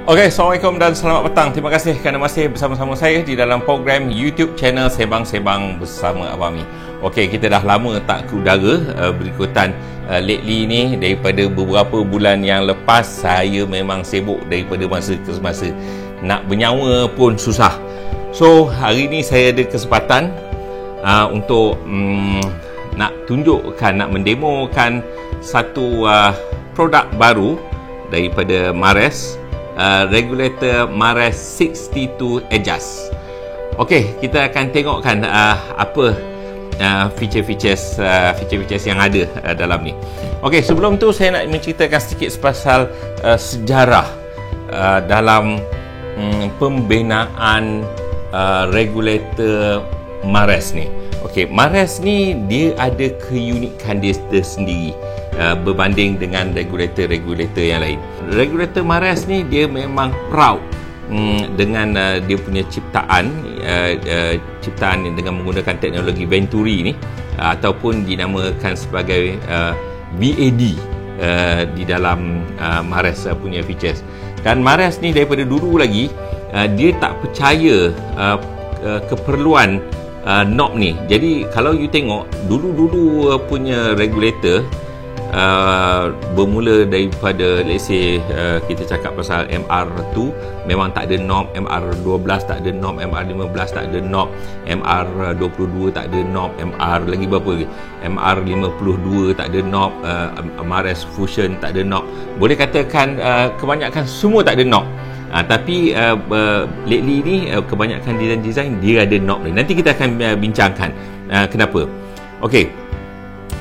Okey, Assalamualaikum dan selamat petang. Terima kasih kerana masih bersama-sama saya di dalam program YouTube channel Sembang-Sembang bersama Abami. Okey, kita dah lama tak ke udara berikutan lately ni. Daripada beberapa bulan yang lepas, saya memang sibuk daripada masa ke masa. Nak bernyawa pun susah. So, hari ni saya ada kesempatan untuk nak tunjukkan, nak mendemokan satu produk baru daripada Mares. Regulator Mares 62 Adjust. Okey, kita akan tengokkan apa feature-features yang ada dalam ni. Okey, sebelum tu saya nak menceritakan sedikit pasal sejarah dalam pembinaan regulator Mares ni. Okey, Mares ni dia ada keunikan dia sendiri berbanding dengan regulator-regulator yang lain. Regulator Mares ni dia memang proud dengan dia punya ciptaan dengan menggunakan teknologi Venturi ni, ataupun dinamakan sebagai VAD di dalam Mares punya features. Dan Mares ni daripada dulu lagi dia tak percaya keperluan knob ni. Jadi kalau you tengok dulu punya regulator bermula daripada let's say kita cakap pasal MR2 memang tak ada knob, MR12 tak ada knob, MR15 tak ada knob, MR22 tak ada knob, MR lagi berapa lagi, MR52 tak ada knob, Mares Fusion tak ada knob. Boleh katakan kebanyakan semua tak ada knob. Tapi lately ni kebanyakan design dia ada knob ni. Nanti kita akan bincangkan kenapa. Okey,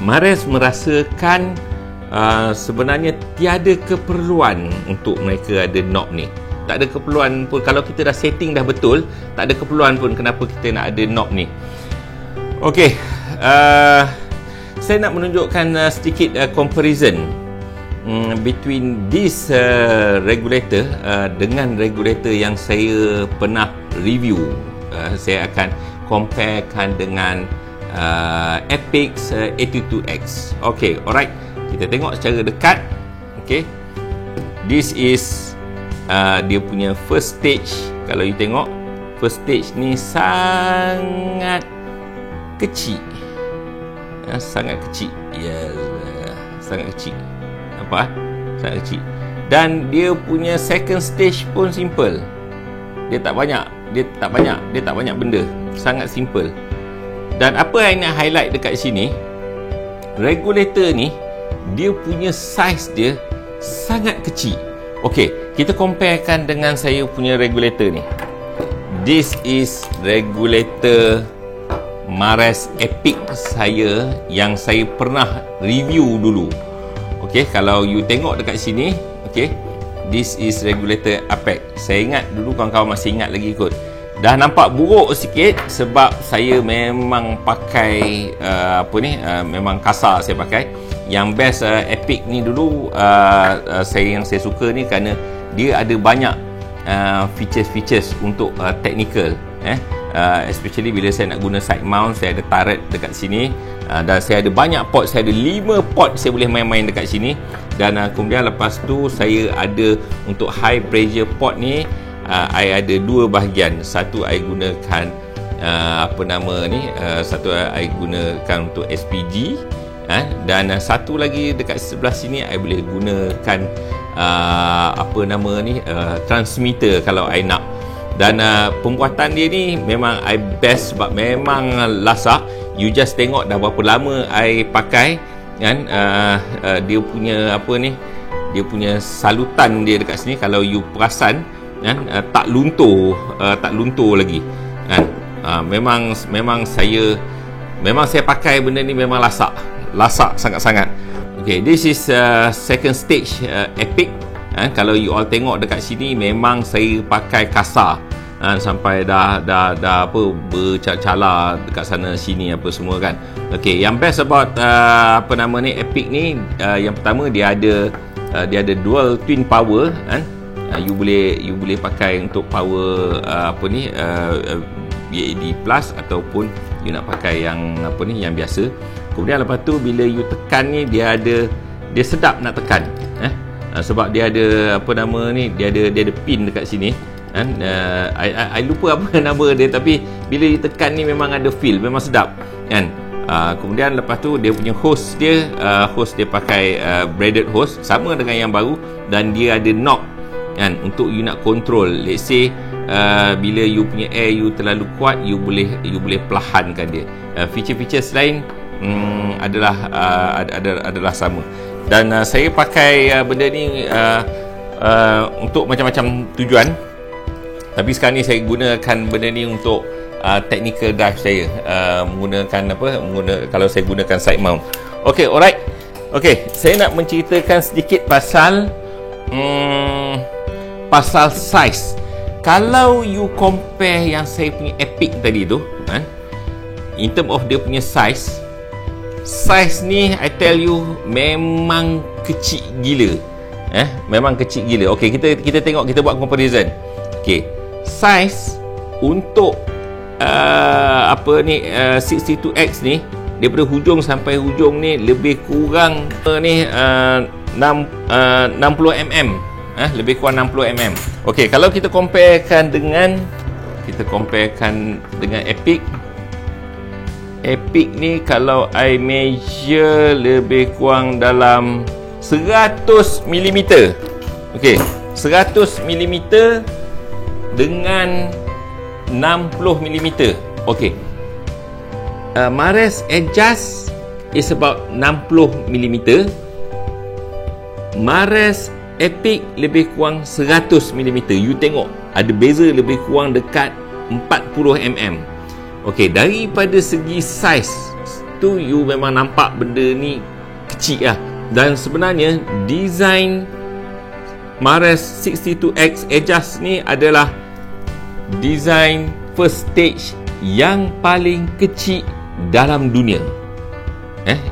Mares merasakan sebenarnya tiada keperluan untuk mereka ada knob ni. Tak ada keperluan pun. Kalau kita dah setting dah betul, tak ada keperluan pun kenapa kita nak ada knob ni. Okey, saya nak menunjukkan sedikit comparison between this regulator dengan regulator yang saya pernah review. Saya akan comparekan dengan Epix 82X. Okay, alright. Kita tengok secara dekat. Okay, this is dia punya first stage. Kalau you tengok, first stage ni sangat kecil. Sangat kecil. Yes, sangat kecil. Nampak? Sangat kecil. Dan dia punya second stage pun simple. Dia tak banyak benda. Sangat simple. Dan apa yang nak highlight dekat sini, regulator ni dia punya size dia sangat kecil. Okey, kita comparekan dengan saya punya regulator ni. This is regulator Mares Epic saya yang saya pernah review dulu. Okey, kalau you tengok dekat sini, okey, this is regulator Apex. Saya ingat dulu kawan-kawan masih ingat lagi kot. Dah nampak buruk sikit sebab saya memang pakai memang kasar saya pakai. Yang best Epic ni dulu yang saya suka ni kerana dia ada banyak features untuk technical, especially bila saya nak guna side mount. Saya ada turret dekat sini, dan saya ada banyak port. Saya ada 5 port saya boleh main-main dekat sini. Dan kemudian lepas tu saya ada untuk high pressure port ni, I ada 2 bahagian. Satu I gunakan satu I gunakan untuk SPG, dan satu lagi dekat sebelah sini I boleh gunakan transmitter kalau I nak. Dan pembuatan dia ni memang I best sebab memang lasak. You just tengok dah berapa lama I pakai kan. Dia punya dia punya salutan dia dekat sini, kalau you perasan kan, tak luntur lagi kan. Memang saya pakai benda ni memang lasak sangat-sangat. Okay, this is second stage Epic. Kalau you all tengok dekat sini memang saya pakai kasar, sampai dah bercala dekat sana sini apa semua kan. Okay, yang best about Epic ni, yang pertama dia ada dual twin power kan. You boleh pakai untuk power VAD plus, ataupun you nak pakai yang yang biasa. Kemudian lepas tu bila you tekan ni dia sedap nak tekan. sebab dia ada apa nama ni, dia ada pin dekat sini kan. I lupa apa nama dia, tapi bila ditekan ni memang ada feel, memang sedap kan. Kemudian lepas tu dia punya hose dia pakai braided hose sama dengan yang baru, dan dia ada knob kan untuk you nak control. Let's say bila you punya air you terlalu kuat, you boleh perlahankan dia. Feature-features lain adalah sama. Dan saya pakai benda ni untuk macam-macam tujuan. Tapi sekarang ni saya gunakan benda ni untuk technical drive saya, kalau saya gunakan side mount. Okay, alright. Okay, saya nak menceritakan sedikit pasal size. Kalau you compare yang saya punya Epic tadi tu kan, in term of dia punya size ni I tell you memang kecil gila. Memang kecil gila. Okay, kita tengok, kita buat comparison. Okay, size untuk 62X ni, daripada hujung sampai hujung ni lebih kurang 60 mm. Lebih kurang 60 mm. Okey, kalau kita comparekan dengan Epic ni, kalau I measure lebih kurang dalam 100 mm. Okey, 100 mm dengan 60 mm. Okey. Mares adjust is about 60 mm. Mares Epic lebih kurang 100 mm. You tengok ada beza lebih kurang dekat 40 mm. Okey, daripada segi size tu you memang nampak benda ni kecil lah. Dan sebenarnya design Mares 62X adjust ni adalah design first stage yang paling kecil dalam dunia.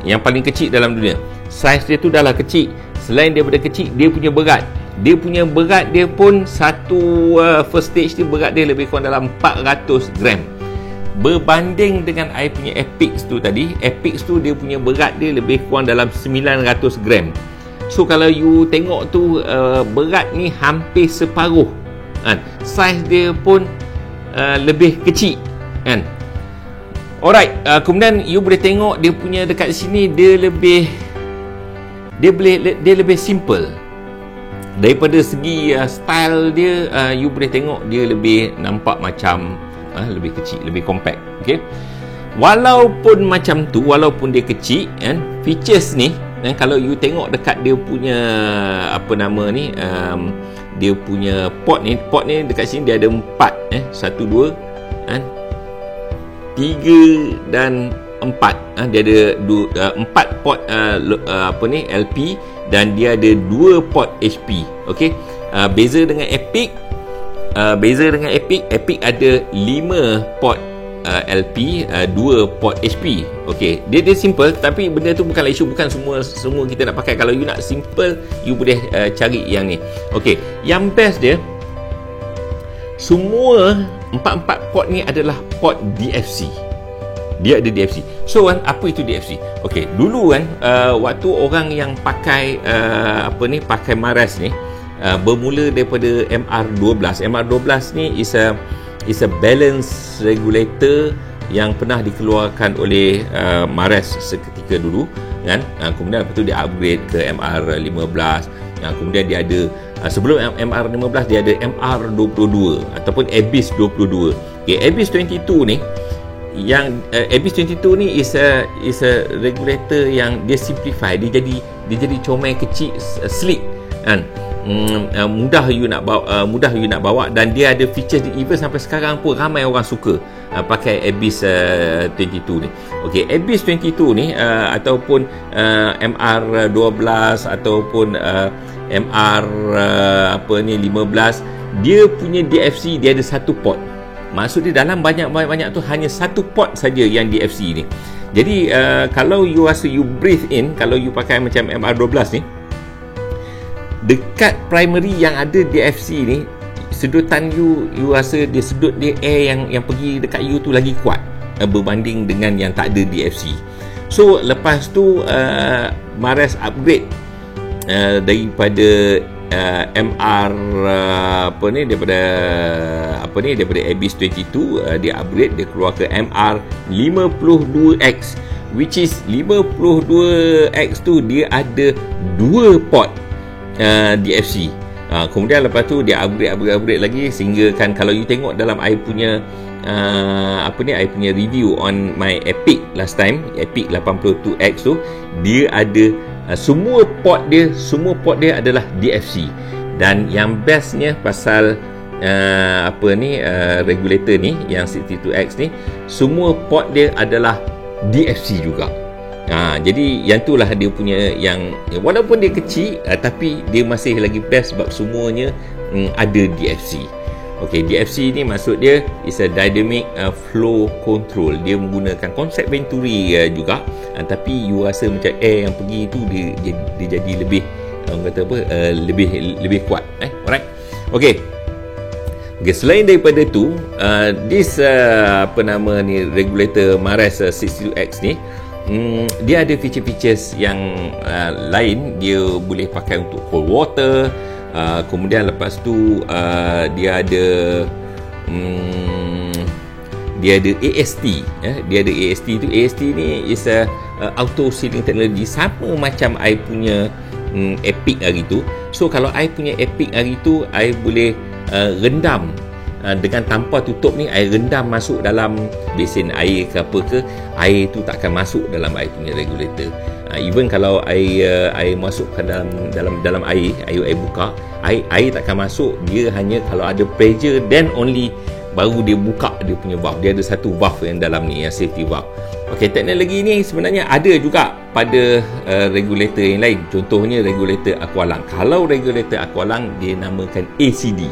Yang paling kecil dalam dunia. Saiz dia tu dah lah kecil. Selain daripada kecil, dia punya berat. Dia punya berat dia pun satu first stage dia berat dia lebih kurang dalam 400 gram. Berbanding dengan I punya Epix tu tadi, Epix tu dia punya berat dia lebih kurang dalam 900 gram. So kalau you tengok tu berat ni hampir separuh kan. Saiz dia pun lebih kecil kan. Alright, kemudian you boleh tengok dia punya dekat sini dia lebih simple. Daripada segi style dia, you boleh tengok dia lebih nampak macam lebih kecil, lebih compact. Okay, walaupun macam tu, walaupun dia kecil kan, features ni kalau you tengok dekat dia punya apa nama ni, dia punya port ni dekat sini dia ada 4 1, 2 kan, 3 dan 4. Dia ada 4 port LP, dan dia ada 2 port HP. Okey, beza dengan Epic, Epic ada 5 port LP, 2 port HP. Okey, dia simple, tapi benda tu bukanlah isu, bukan semua kita nak pakai. Kalau you nak simple, you boleh cari yang ni. Okey, yang best dia, semua 4 port ni adalah port DFC. Dia ada DFC. So kan, apa itu DFC? Okey, dulu kan waktu orang yang pakai pakai Mares ni, bermula daripada MR12. MR12 ni is a balance regulator yang pernah dikeluarkan oleh Mares seketika dulu kan. Kemudian lepas tu dia upgrade ke MR15. Kemudian dia ada sebelum MR15 dia ada MR22 ataupun Abyss 22. Okay, Abyss 22 ni, yang Abyss 22 ni is a regulator yang dia simplify, dia jadi comel kecil, sleek kan. Mudah you nak bawa, dan dia ada features even sampai sekarang pun ramai orang suka pakai Abyss 22 ni. Okey, Abyss 22 ni ataupun MR12 ataupun MR15, dia punya DFC dia ada satu port. Maksud dia dalam banyak tu hanya satu port saja yang DFC ni. Jadi kalau you rasa you breathe in, kalau you pakai macam MR12 ni, dekat primary yang ada DFC ni, sedutan you rasa dia sedut dia air yang pergi dekat you tu lagi kuat berbanding dengan yang tak ada DFC. So lepas tu Mares upgrade daripada MR daripada Abyss 22, dia upgrade, dia keluar ke MR 52X, which is 52X tu dia ada 2 port DFC. Kemudian lepas tu dia upgrade lagi, sehingga kan kalau you tengok dalam I punya I punya review on my Epic last time, Epic 82X tu, dia ada semua port dia adalah DFC. Dan yang bestnya pasal regulator ni yang 62X ni, semua port dia adalah DFC juga. Jadi yang itulah dia punya yang walaupun dia kecil, tapi dia masih lagi best sebab semuanya ada DFC. Okey, DFC ni maksud dia is a dynamic flow control. Dia menggunakan konsep Venturi juga, tapi you rasa macam air yang pergi tu dia jadi lebih lebih kuat. Alright. Okey. Selain daripada tu, this regulator Mares 62X ni, dia ada feature-features yang lain. Dia boleh pakai untuk cold water. Kemudian lepas tu dia ada AST. Dia ada AST tu. AST ni is a auto sealing technology, sama macam I punya Epic hari tu. So kalau I punya Epic hari tu, I boleh rendam dengan tanpa tutup ni, I rendam masuk dalam besen air ke apa ke, air tu tak akan masuk dalam I punya regulator. Even kalau air masukkan dalam air buka, air tak akan masuk. Dia hanya kalau ada pressure, then only baru dia buka dia punya valve. Dia ada satu valve yang dalam ni, yang safety valve. Okey, teknologi ni sebenarnya ada juga pada regulator yang lain. Contohnya regulator Aqualang. Kalau regulator Aqualang, dia namakan ACD.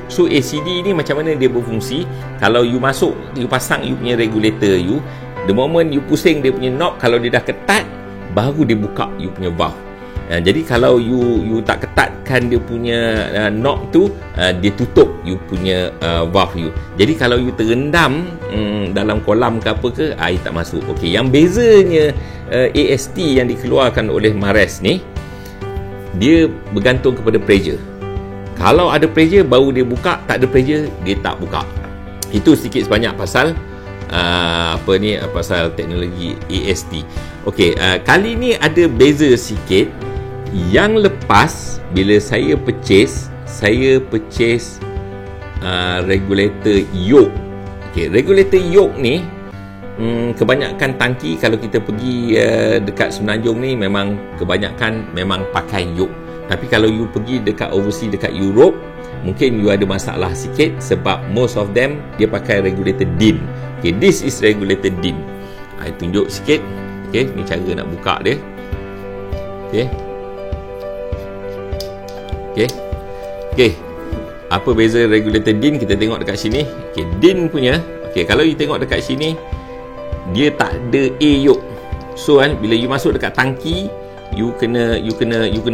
So ACD ni macam mana dia berfungsi? Kalau you masuk, you pasang you punya regulator you, the moment you pusing dia punya knob, kalau dia dah ketat, baru dia buka you punya valve. Jadi kalau you tak ketatkan dia punya knob tu, dia tutup you punya valve you. Jadi kalau you terendam dalam kolam ke apa ke, air tak masuk. Okey, yang bezanya AST yang dikeluarkan oleh Mares ni, dia bergantung kepada pressure. Kalau ada pressure baru dia buka, tak ada pressure dia tak buka. Itu sedikit sebanyak pasal pasal teknologi AST. Okey, kali ni ada beza sikit. Yang lepas bila saya purchase regulator yoke. Okey, regulator yoke ni kebanyakan tangki kalau kita pergi dekat Semenanjung ni, memang kebanyakan memang pakai yoke. Tapi kalau you pergi dekat overseas, dekat Europe, mungkin you ada masalah sikit sebab most of them dia pakai regulator DIN. Okay, this is regulator DIN. I tunjuk sikit. Okay, ni cara nak buka dia. Okay. Okay. Okay. Apa beza regulator DIN? Kita tengok dekat sini. Okay, DIN punya. Okay, kalau you tengok dekat sini, dia tak ada A yoke. So bila you masuk dekat tangki, you kena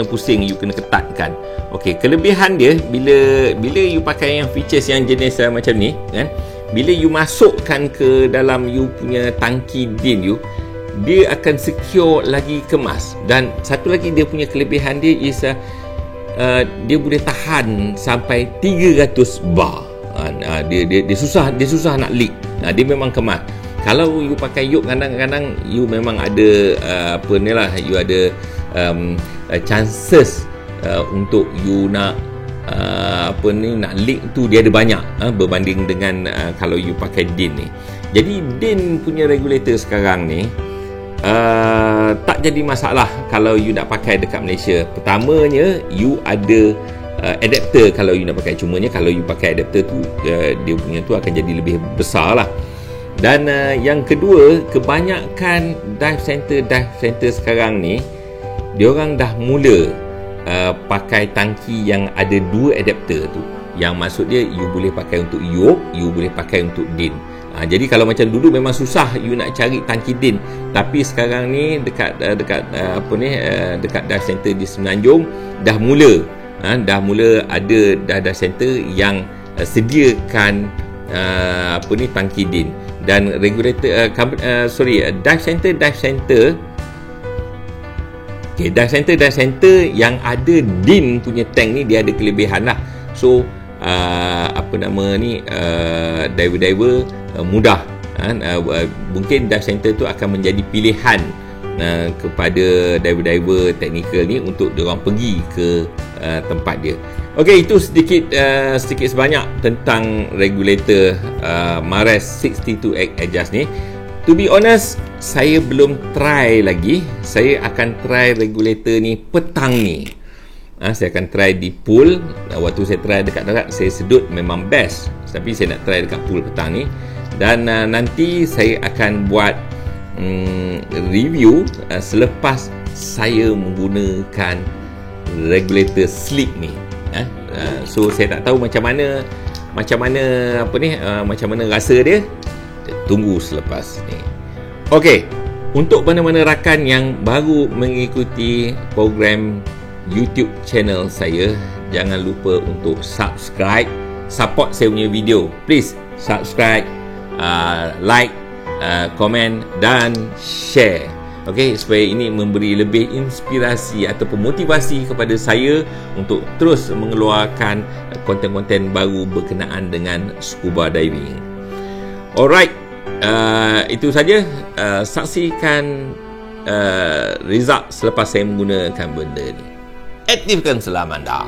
pusing, you kena ketatkan. Okey, kelebihan dia bila you pakai yang features yang jenis macam ni kan, bila you masukkan ke dalam you punya tangki DIN you, dia akan secure lagi kemas. Dan satu lagi dia punya kelebihan dia is dia boleh tahan sampai 300 bar. Dia susah nak leak. Dia memang kemas. Kalau you pakai yoke, kadang-kadang you memang ada you ada chances untuk you nak nak leak tu dia ada banyak berbanding dengan kalau you pakai DIN ni. Jadi DIN punya regulator sekarang ni tak jadi masalah kalau you nak pakai dekat Malaysia. Pertamanya, you ada adapter kalau you nak pakai. Cumanya kalau you pakai adapter tu, dia punya tu akan jadi lebih besar lah. Dan yang kedua, kebanyakan dive center sekarang ni, diorang dah mula pakai tangki yang ada 2 adapter tu. Yang maksud dia, you boleh pakai untuk yoke, you boleh pakai untuk DIN. Jadi kalau macam dulu memang susah you nak cari tangki DIN. Tapi sekarang ni dekat dekat dive center di Semenanjung dah mula ada dive center yang sediakan tangki DIN. Dan regulator dive center Okay, dive center yang ada DIN punya tank ni, dia ada kelebihan lah. So diver mudah. Mungkin dive center tu akan menjadi pilihan kepada diver technical ni untuk diorang pergi ke tempat dia. Okey, itu sedikit sebanyak tentang regulator Mares 62X Adjust ni. To be honest, saya belum try lagi. Saya akan try regulator ni petang ni. Saya akan try di pool. Waktu saya try dekat darat, saya sedut memang best. Tapi saya nak try dekat pool petang ni. Dan nanti saya akan buat review selepas saya menggunakan regulator sleek ni. So saya tak tahu macam mana rasa dia. Tunggu selepas ni. Okey, untuk mana-mana rakan yang baru mengikuti program YouTube channel saya, jangan lupa untuk subscribe, support saya punya video. Please subscribe, like, komen dan share. Okey, supaya ini memberi lebih inspirasi ataupun motivasi kepada saya untuk terus mengeluarkan konten-konten baru berkenaan dengan scuba diving. Alright, itu saja. Saksikan result selepas saya menggunakan benda ni. Aktifkan selam anda.